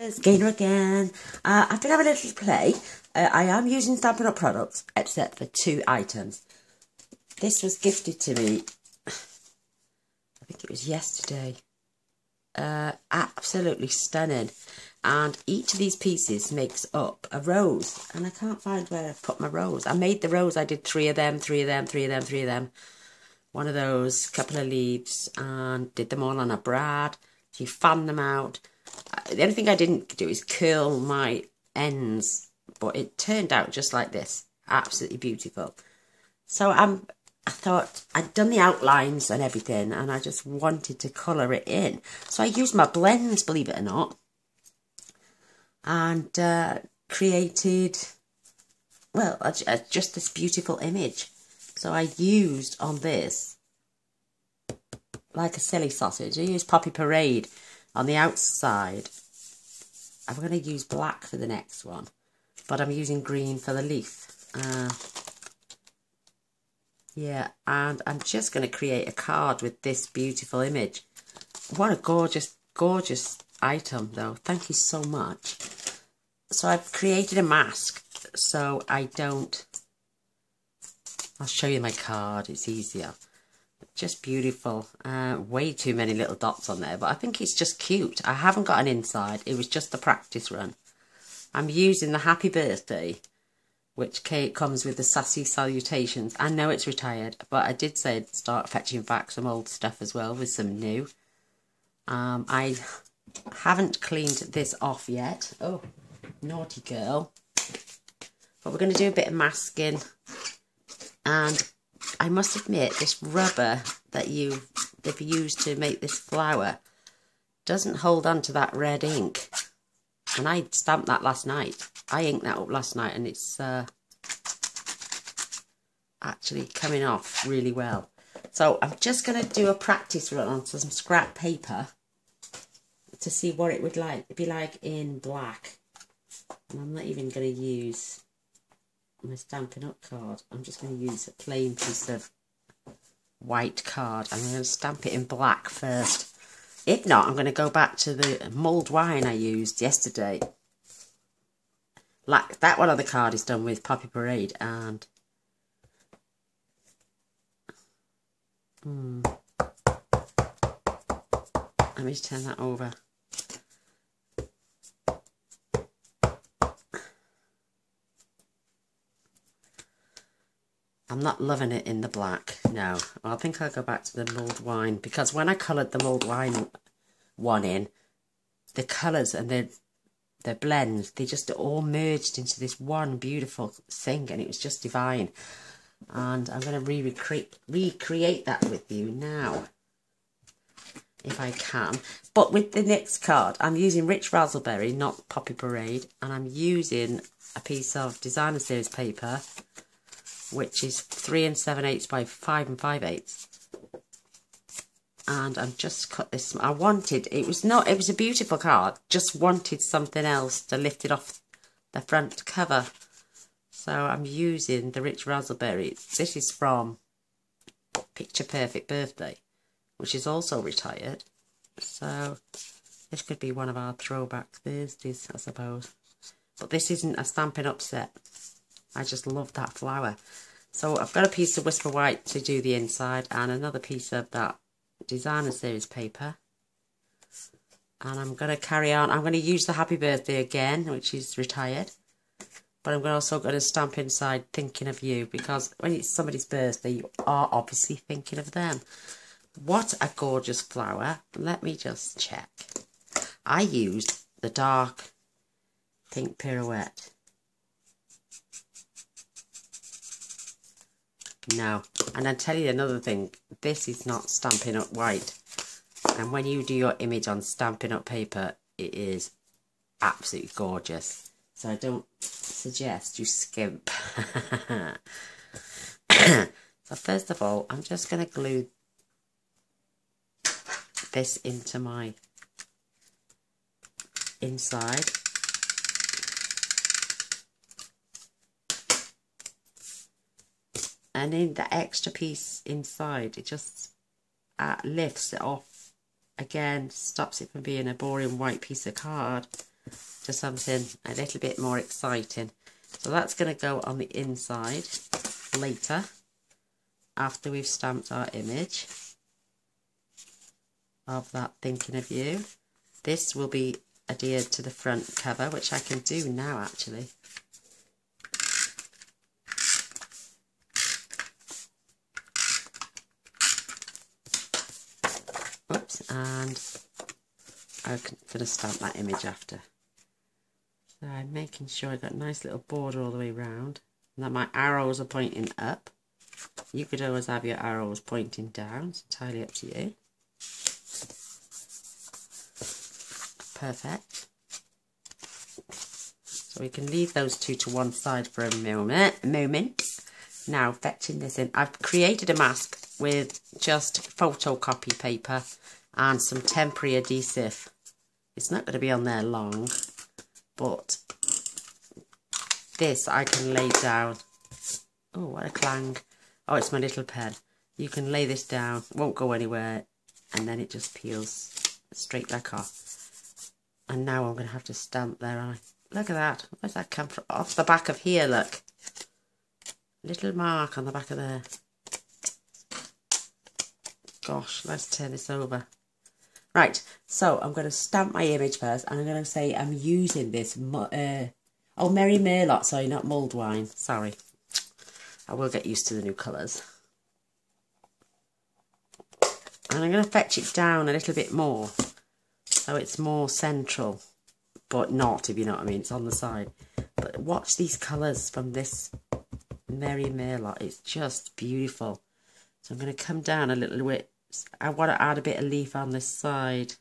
It's Gaynor again. I've been having a little play. I am using Stampin' Up products, except for 2 items. This was gifted to me, I think it was yesterday. Absolutely stunning. And each of these pieces makes up a rose. And I can't find where I've put my rose. I made the rose. I did 3 of them, 3 of them, 3 of them, 3 of them. One of those, couple of leaves, and did them all on a brad. So you fan them out. The only thing I didn't do is curl my ends, but it turned out just like this. Absolutely beautiful. So I thought I'd done the outlines and everything, and I just wanted to colour it in. So I used my blends, believe it or not, and created, well, just this beautiful image. So I used on this, like a silly sausage, I used Poppy Parade on the outside. I'm going to use black for the next one, but I'm using green for the leaf. Yeah, and I'm just going to create a card with this beautiful image. What a gorgeous, gorgeous item, though. Thank you so much. So I've created a mask, so I don't... I'll show you my card, it's easier. Just beautiful. Way too many little dots on there, but I think it's just cute. I haven't got an inside, it was just a practice run. I'm using the Happy Birthday, which comes with the Sassy Salutations. I know it's retired, but I did say I'd start fetching back some old stuff as well with some new. I haven't cleaned this off yet. Oh, naughty girl. But we're going to do a bit of masking. And I must admit, this rubber that they've used to make this flower doesn't hold on to that red ink. And I stamped that last night. I inked that up last night, and it's actually coming off really well. So I'm just going to do a practice run on some scrap paper to see what it would be like in black. And I'm not even going to use my Stampin' Up card. I'm just going to use a plain piece of white card. I'm going to stamp it in black first. If not, I'm going to go back to the mulled wine I used yesterday. Like that one on the card is done with Poppy Parade, and let me just turn that over. I'm not loving it in the black, no. I think I'll go back to the mulled wine, because when I coloured the mulled wine one in, the colours and the blends, they just all merged into this one beautiful thing, and it was just divine. And I'm going to recreate that with you now, if I can. But with the next card, I'm using Rich Razzleberry, not Poppy Parade, and I'm using a piece of Designer Series paper, which is 3 7/8 by 5 5/8. And I've just cut this. I wanted, it was a beautiful card, just wanted something else to lift it off the front cover. So I'm using the Rich Razzleberry. This is from Picture Perfect Birthday, which is also retired. So this could be one of our throwback Thursdays, I suppose. But this isn't a Stampin' Up set. I just love that flower. So I've got a piece of Whisper White to do the inside, and another piece of that Designer Series paper. And I'm going to carry on. I'm going to use the Happy Birthday again, which is retired. But I'm also going to stamp inside Thinking of You, because when it's somebody's birthday, you are obviously thinking of them. What a gorgeous flower. Let me just check. I used the dark pink pirouette. No, and I'll tell you another thing, this is not Stampin' Up white, and when you do your image on Stampin' Up paper, it is absolutely gorgeous, so I don't suggest you skimp. So first of all, I'm just going to glue this into my inside. And in the extra piece inside, it just lifts it off again, stops it from being a boring white piece of card. to something a little bit more exciting. So that's going to go on the inside later, after we've stamped our image of that thinking of you. This will be adhered to the front cover, which I can do now actually. Oops, and I'm going to stamp that image after. So I'm making sure I've got a nice little border all the way around, and that my arrows are pointing up. You could always have your arrows pointing down, it's entirely up to you. Perfect. So we can leave those two to one side for a moment. Now fetching this in, I've created a mask with just photocopy paper and some temporary adhesive. It's not going to be on there long, but this I can lay down. Oh, what a clang. Oh, it's my little pen. You can lay this down, won't go anywhere, and then it just peels straight back off. And now I'm going to have to stamp there, aren't I? Look at that. Where's that come from? Off the back of here, look. Little mark on the back of there. Gosh, let's turn this over. Right, so I'm going to stamp my image first, and I'm going to say I'm using this, oh, Merry Merlot, sorry, not mulled wine, sorry. I will get used to the new colours. And I'm going to fetch it down a little bit more, so it's more central, but not, if you know what I mean, it's on the side. But watch these colours from this Merry Merlot, it's just beautiful. So I'm going to come down a little bit. I want to add a bit of leaf on this side.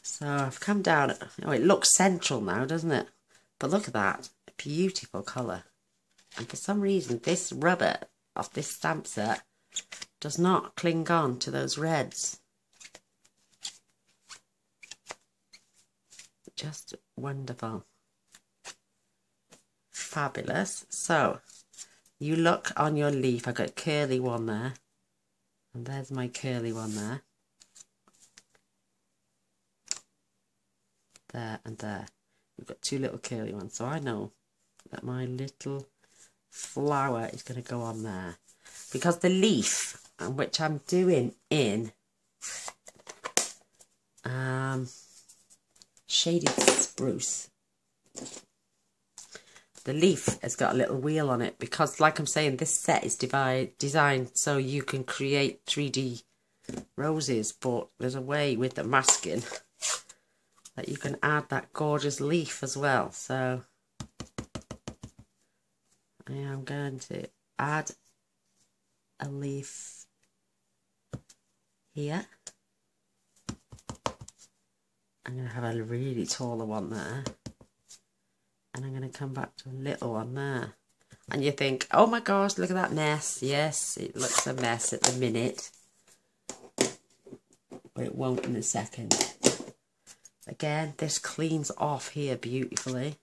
So I've come down. Oh, it looks central now, doesn't it? But look at that. Beautiful colour. And for some reason, this rubber of this stamp set does not cling on to those reds. Just wonderful. Fabulous. So you look on your leaf, I've got a curly one there, and there's my curly one there. There and there. We've got two little curly ones, so I know that my little flower is going to go on there. Because the leaf, which I'm doing in Shaded Spruce, the leaf has got a little wheel on it, because like I'm saying, this set is designed so you can create 3D roses, but there's a way with the masking that you can add that gorgeous leaf as well. So I am going to add a leaf here. I'm going to have a really taller one there. And I'm going to come back to a little one there. And you think, oh my gosh, look at that mess. Yes, it looks a mess at the minute. But it won't in a second. Again, this cleans off here beautifully.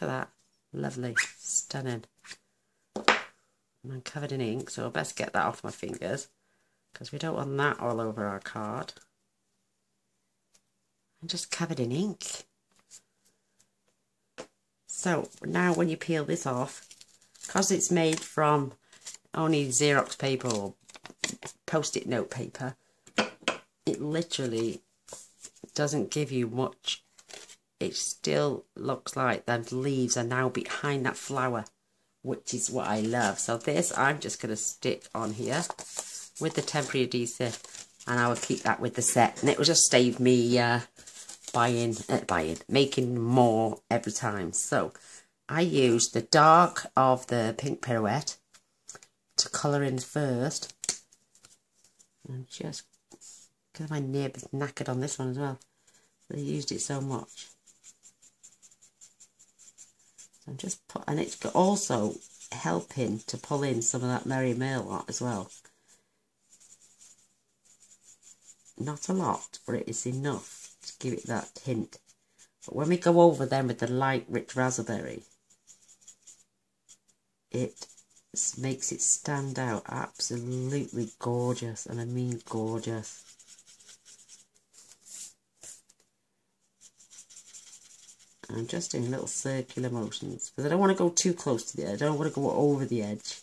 Look at that. Lovely. Stunning. And I'm covered in ink, so I best get that off my fingers, because we don't want that all over our card. I'm just covered in ink. So now when you peel this off, because it's made from only Xerox paper or post-it note paper, it literally doesn't give you much. It still looks like the leaves are now behind that flower, which is what I love. So this I'm just going to stick on here with the temporary adhesive, and I will keep that with the set, and it will just save me making more every time. So I use the dark of the Pink Pirouette to colour in first, and just because my nib is knackered on this one as well, they used it so much. So I'm just and it's also helping to pull in some of that Merry Merlot as well. Not a lot, but it is enough to give it that hint. But when we go over them with the light rich raspberry, it makes it stand out. Absolutely gorgeous, and I mean gorgeous. And I'm just doing little circular motions because I don't want to go too close to the edge. I don't want to go over the edge.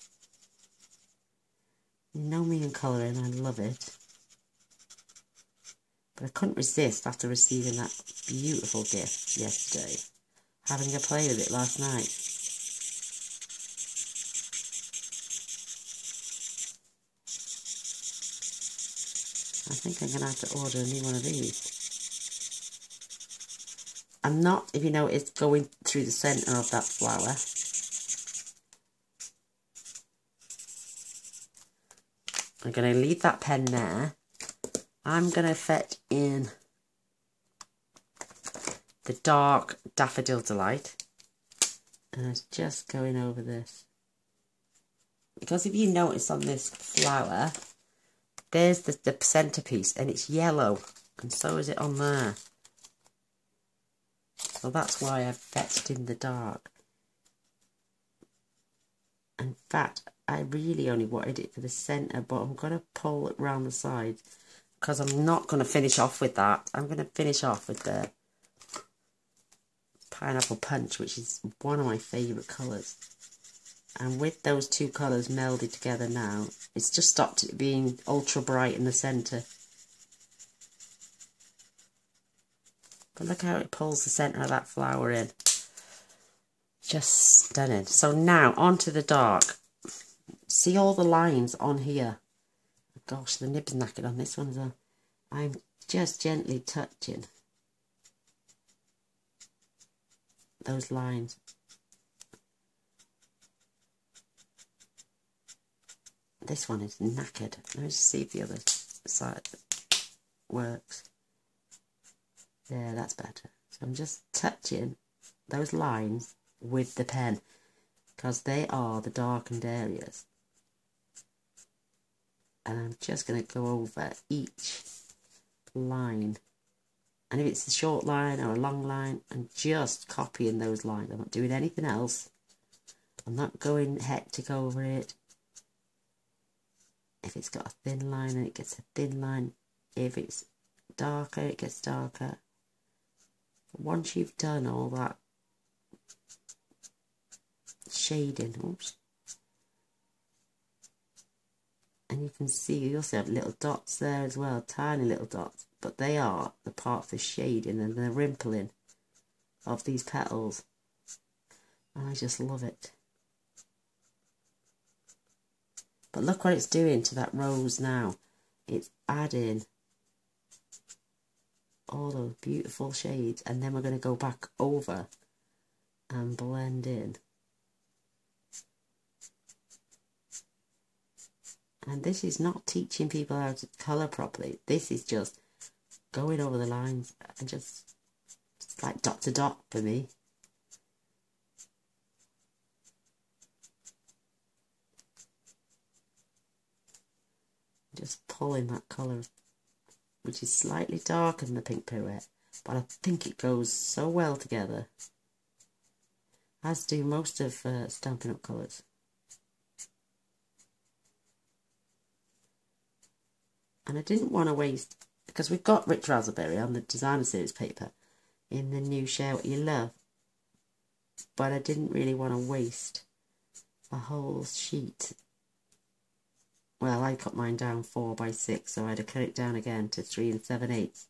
You know me in colouring, I love it. But I couldn't resist after receiving that beautiful gift yesterday. Having a play with it last night. I think I'm going to have to order a new one of these. I'm not, if you know, it's going through the centre of that flower. I'm going to leave that pen there. I'm going to fetch in the dark Daffodil Delight. And it's just going over this. Because if you notice on this flower, there's the centrepiece and it's yellow. And so is it on there. So that's why I've fetched in the dark. In fact, I really only wanted it for the centre, but I'm going to pull it round the sides because I'm not going to finish off with that. I'm going to finish off with the Pineapple Punch, which is one of my favourite colours. And with those two colours melded together now, it's just stopped it being ultra bright in the centre. But look how it pulls the centre of that flower in. Just stunning. So now, onto the dark. See all the lines on here? Gosh, the nib's knackered on this one as well. I'm just gently touching those lines. This one is knackered. Let me just see if the other side works. Yeah, that's better. So I'm just touching those lines with the pen because they are the darkened areas. And I'm just going to go over each line. And if it's a short line or a long line, I'm just copying those lines. I'm not doing anything else. I'm not going hectic over it. If it's got a thin line, then it gets a thin line. If it's darker, it gets darker. Once you've done all that shading, oops, and you can see you also have little dots there as well, tiny little dots, but they are the part of the shading and the rimpling of these petals, and I just love it. But look what it's doing to that rose now. It's adding all those beautiful shades, and then we're going to go back over and blend in. And this is not teaching people how to colour properly. This is just going over the lines and just like dot to dot for me. Just pulling that colour, which is slightly darker than the Pink Pirouette, but I think it goes so well together, as do most of Stampin' Up! Colours. And I didn't want to waste, because we've got Rich Razzleberry on the Designer Series paper in the new Share What You Love, but I didn't really want to waste a whole sheet. Well, I cut mine down 4 by 6, so I had to cut it down again to 3 7/8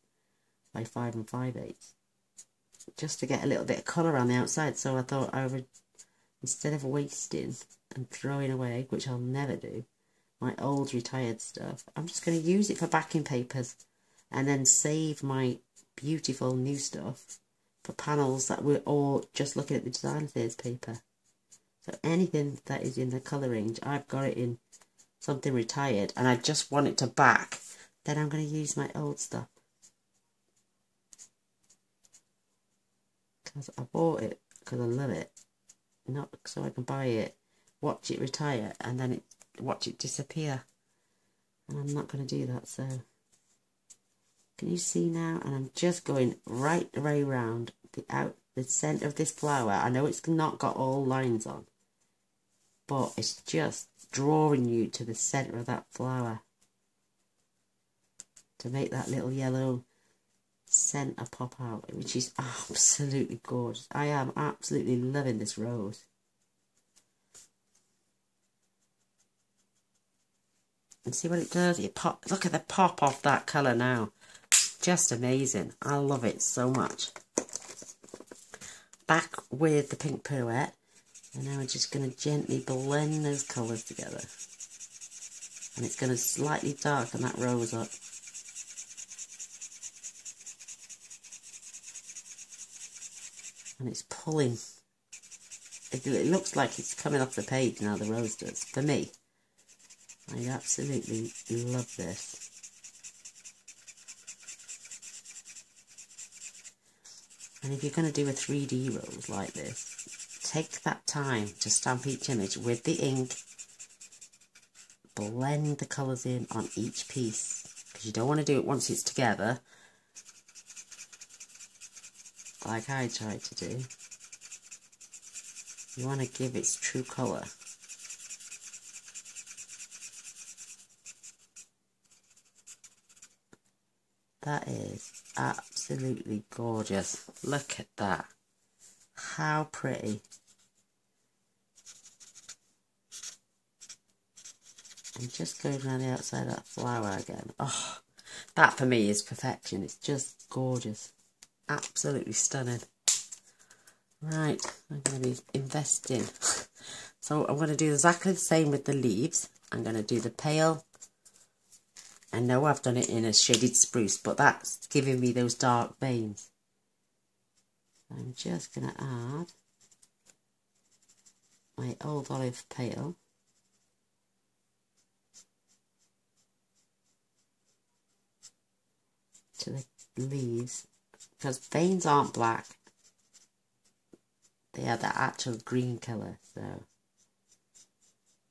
by 5 5/8, just to get a little bit of colour on the outside. So I thought I would, instead of wasting and throwing away, which I'll never do, my old retired stuff, I'm just going to use it for backing papers and then save my beautiful new stuff for panels that we're all just looking at the Designer Series paper. So anything that is in the colour range, I've got it in something retired and I just want it to back, then I'm going to use my old stuff. Because I bought it because I love it, not so I can buy it, watch it retire and then watch it disappear. And I'm not going to do that. So can you see now? And I'm just going right the way around the centre of this flower. I know it's not got all lines on, but it's just drawing you to the centre of that flower to make that little yellow centre pop out, which is absolutely gorgeous. I am absolutely loving this rose. And see what it does? It pop. Look at the pop off that colour now. Just amazing. I love it so much. Back with the pink pirouette. And now we're just going to gently blend those colours together. And it's going to slightly darken that rose up. And it's pulling. It looks like it's coming off the page now, the rose does. For me. I absolutely love this. And if you're going to do a 3D rose like this, take that time to stamp each image with the ink. Blend the colours in on each piece, because you don't want to do it once it's together, like I tried to do. You want to give its true colour. That is absolutely gorgeous. Look at that. How pretty. And just go down the outside of that flower again. Oh, that for me is perfection. It's just gorgeous. Absolutely stunning. Right, I'm going to be investing. So I'm going to do exactly the same with the leaves. I'm going to do the pale. I know I've done it in a shaded spruce, but that's giving me those dark veins. So I'm just going to add my old olive pale. To the leaves, because veins aren't black, they are the actual green colour. So,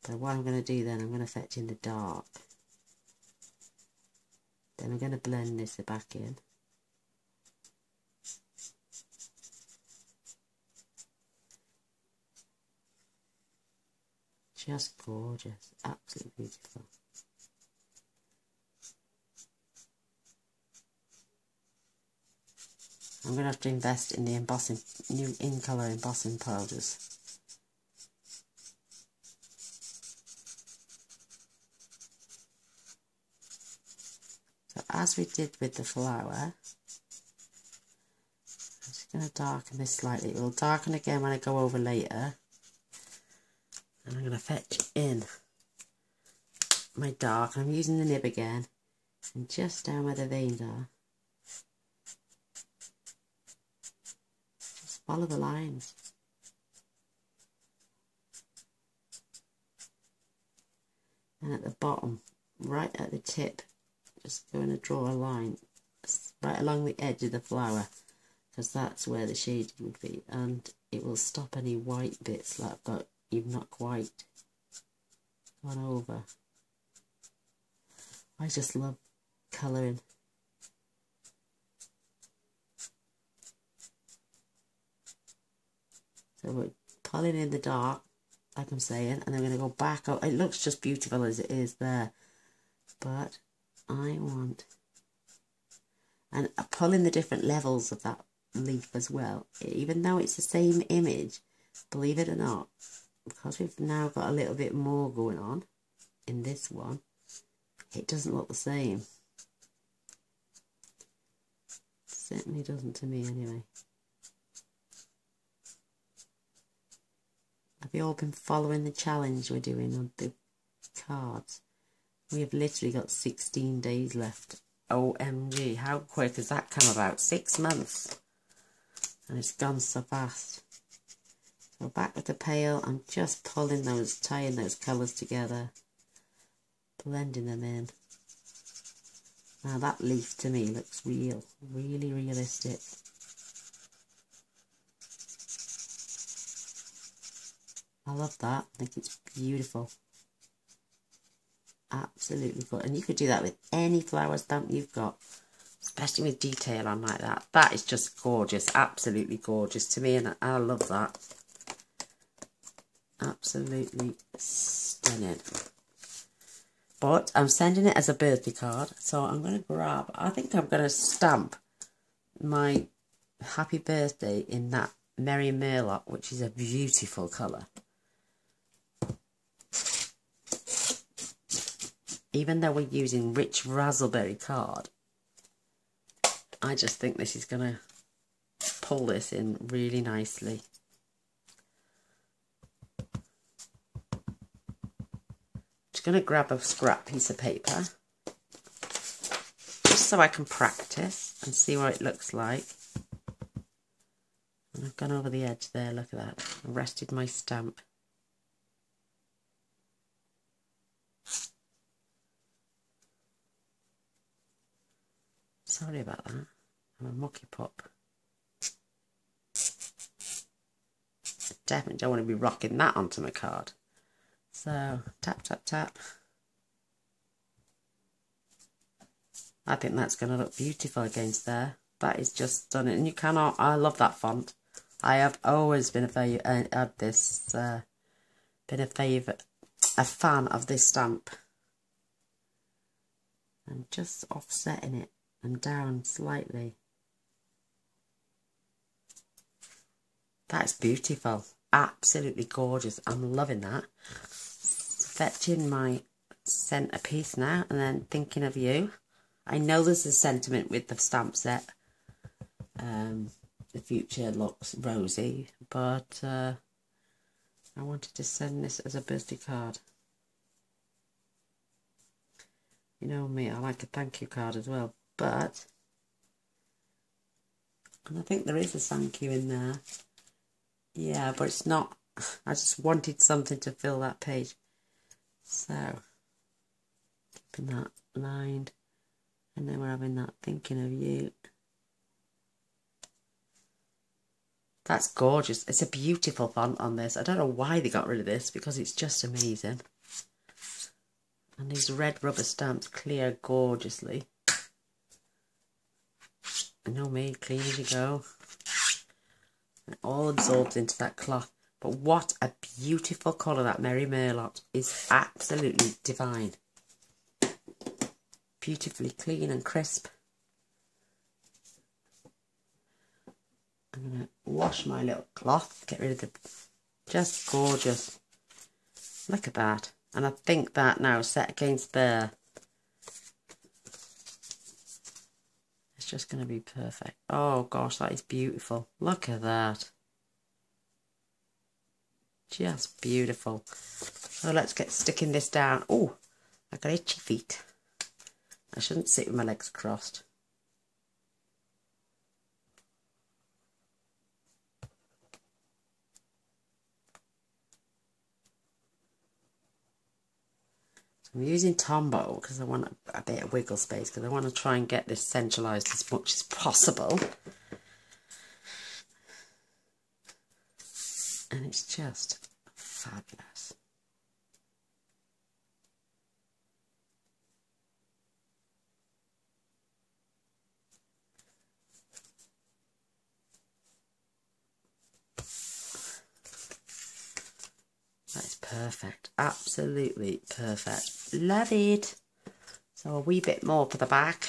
but what I'm going to do then, I'm going to fetch in the dark. Then I'm going to blend this back in. Just gorgeous, absolutely beautiful. I'm going to have to invest in the embossing, new in-colour embossing powders. So as we did with the flower, I'm just going to darken this slightly. It will darken again when I go over later. And I'm going to fetch in my dark. I'm using the nib again. And just down where the veins are. Follow the lines. And at the bottom, right at the tip, just going to draw a line right along the edge of the flower, because that's where the shading would be, and it will stop any white bits that I've got you've not quite gone over. I just love colouring. So we're pulling in the dark, like I'm saying, and I'm going to go back up. It looks just beautiful as it is there, but I want, and I pull in the different levels of that leaf as well. Even though it's the same image, believe it or not, because we've now got a little bit more going on in this one, it doesn't look the same. Certainly doesn't to me anyway. Have you all been following the challenge we're doing on the cards? We have literally got 16 days left. OMG, how quick has that come about? 6 months. And it's gone so fast. So back with the pale, I'm just pulling those, tying those colours together. Blending them in. Now that leaf to me looks real. Really realistic. I love that. I think it's beautiful. Absolutely good. And you could do that with any flower stamp you've got, especially with detail on like that. That is just gorgeous. Absolutely gorgeous to me, and I love that. Absolutely stunning. But I'm sending it as a birthday card, so I'm going to grab, I think I'm going to stamp my happy birthday in that Merry Merlot, which is a beautiful colour. Even though we're using rich raspberry card, I just think this is going to pull this in really nicely. Just going to grab a scrap piece of paper just so I can practice and see what it looks like. And I've gone over the edge there, look at that. I rested my stamp. Sorry about that. I'm a mucky pup. I definitely don't want to be rocking that onto my card. So, tap, tap, tap. I think that's going to look beautiful against there. That is just stunning. And you cannot, I love that font. I have always been a fan of this, a fan of this stamp. And just offsetting it and down slightly. That's beautiful. Absolutely gorgeous. I'm loving that. Fetching my centerpiece now and then thinking of you. I know there's a sentiment with the stamp set. The future looks rosy, but I wanted to send this as a birthday card. You know me, I like a thank you card as well, but, and I think there is a thank you in there. Yeah, but it's not, I just wanted something to fill that page. So, keeping that lined, and then we're having that thinking of you. That's gorgeous. It's a beautiful font on this. I don't know why they got rid of this, because it's just amazing. And these red rubber stamps clear gorgeously. I know me, clean as you go. And all absorbed into that cloth. But what a beautiful colour that Merry Merlot is. Absolutely divine. Beautifully clean and crisp. I'm going to wash my little cloth. Get rid of the... Just gorgeous. Look at that. And I think that now set against there, it's just going to be perfect. Oh gosh, that is beautiful. Look at that. Just beautiful. So let's get sticking this down. Oh, I got itchy feet. I shouldn't sit with my legs crossed. I'm using Tombow because I want a bit of wiggle space, because I want to try and get this centralised as much as possible. And it's just fabulous. That is perfect. Absolutely perfect. Love it. So a wee bit more for the back.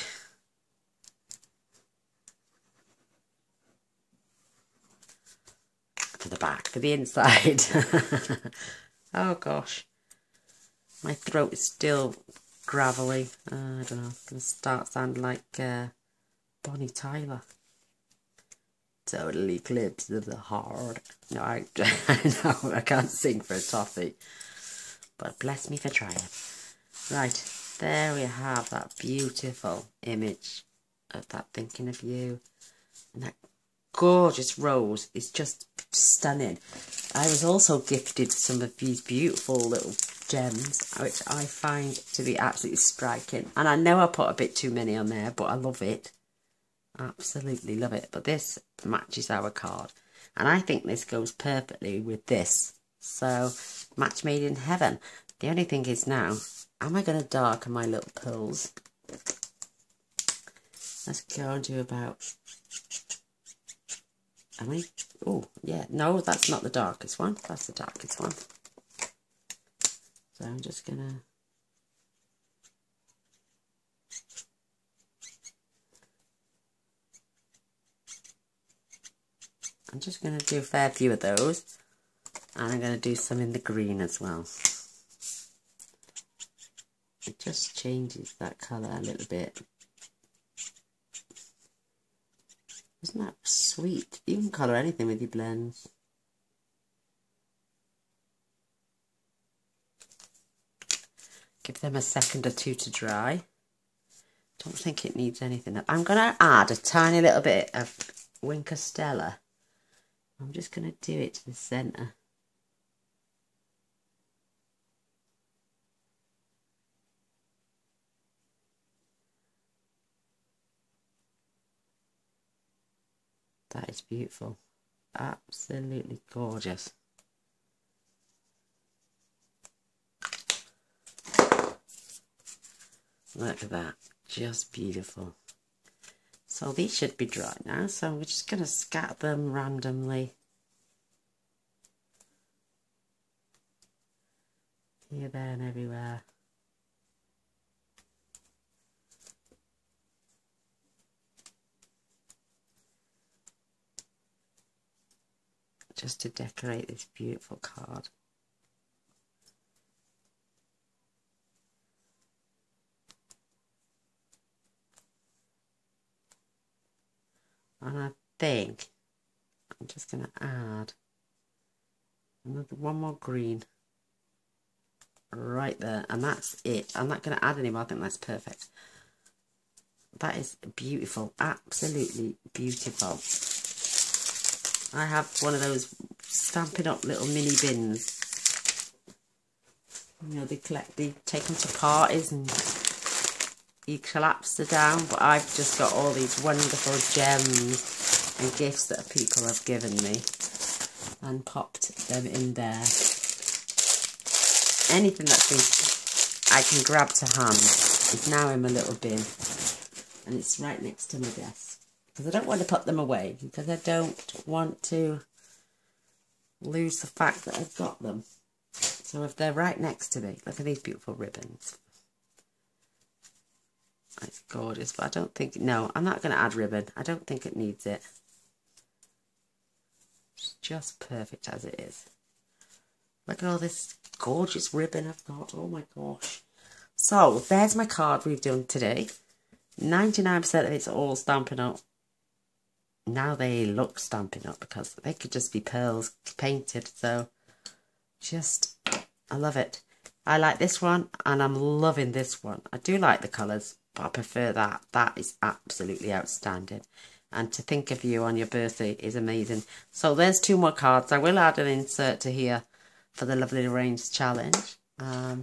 For the back, for the inside. Oh gosh. My throat is still gravelly. I don't know. It's going to start sounding like Bonnie Tyler. Total eclipse of the heart. No, I know I can't sing for a toffee. But bless me for trying. Right, there we have that beautiful image of that thinking of you. And that gorgeous rose is just stunning. I was also gifted some of these beautiful little gems, which I find to be absolutely striking. And I know I put a bit too many on there, but I love it. Absolutely love it. But this matches our card. And I think this goes perfectly with this. So, match made in heaven. The only thing is now, am I going to darken my little pearls? Let's go and do about... Am I? Oh, yeah. No, that's not the darkest one. That's the darkest one. So I'm just gonna do a fair few of those, and I'm gonna do some in the green as well. It just changes that colour a little bit. Isn't that sweet? You can colour anything with your blends. Give them a second or two to dry. Don't think it needs anything. I'm going to add a tiny little bit of Wink of Stella. I'm just going to do it to the centre. That is beautiful. Absolutely gorgeous. Look at that. Just beautiful. So these should be dry now. So we're just going to scatter them randomly. Here, there and everywhere. Just to decorate this beautiful card. And I think I'm just going to add one more green right there, and that's it. I'm not going to add any more. I think that's perfect. That is beautiful, absolutely beautiful. I have one of those Stampin' Up little mini bins. You know, they take them to parties and you collapse them down, but I've just got all these wonderful gems and gifts that people have given me and popped them in there. Anything I can grab to hand is now in my little bin, and it's right next to my desk because I don't want to put them away, because I don't want to lose the fact that I've got them. So if they're right next to me, look at these beautiful ribbons. It's gorgeous, but I don't think, no, I'm not going to add ribbon. I don't think it needs it. It's just perfect as it is. Look at all this gorgeous ribbon I've got. Oh my gosh. So there's my card we've done today. 99% of it's all Stampin' Up. Now they look Stampin' Up because they could just be pearls painted. So just, I love it. I like this one and I'm loving this one. I do like the colours, but I prefer that. That is absolutely outstanding. And to think of you on your birthday is amazing. So there's two more cards. I will add an insert to here for the Lovely Lorraine's challenge. I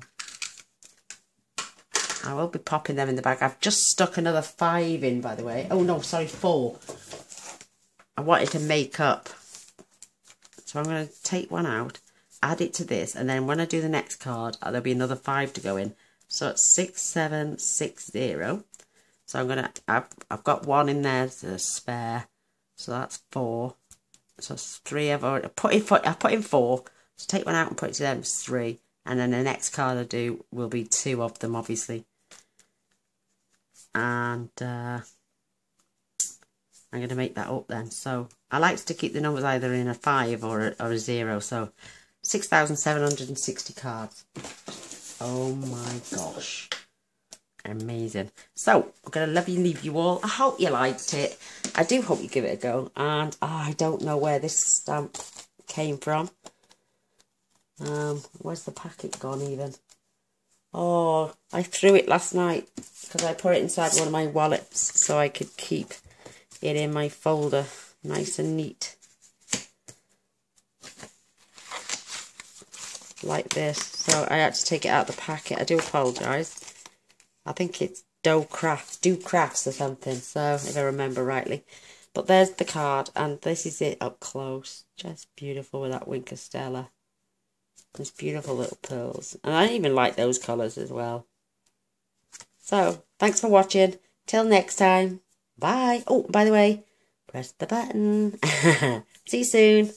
will be popping them in the bag. I've just stuck another 5 in, by the way. Oh no, sorry, 4. I wanted to make up. So I'm going to take one out, add it to this, and then when I do the next card, there'll be another 5 to go in. So it's 6760. So I'm going to, I've got 1 in there as a spare. So that's 4. So it's 3 I've already put in 4. So take one out and put it to them, it's 3. And then the next card I do will be 2 of them, obviously. And I'm going to make that up then. So I like to keep the numbers either in a 5 or a 0. So 6,760 cards. Oh my gosh. Amazing. So I'm going to leave you all. I hope you liked it. I do hope you give it a go. And I don't know where this stamp came from. Where's the packet gone even? Oh, I threw it last night because I put it inside one of my wallets so I could keep it in my folder nice and neat. Like this. So I had to take it out of the packet. I do apologise. I think it's Do Crafts or something, so if I remember rightly. But there's the card, and this is it up close. Just beautiful with that Wink of Stella. Those beautiful little pearls. And I even like those colours as well. So, thanks for watching. Till next time. Bye. Oh, by the way, press the button. See you soon.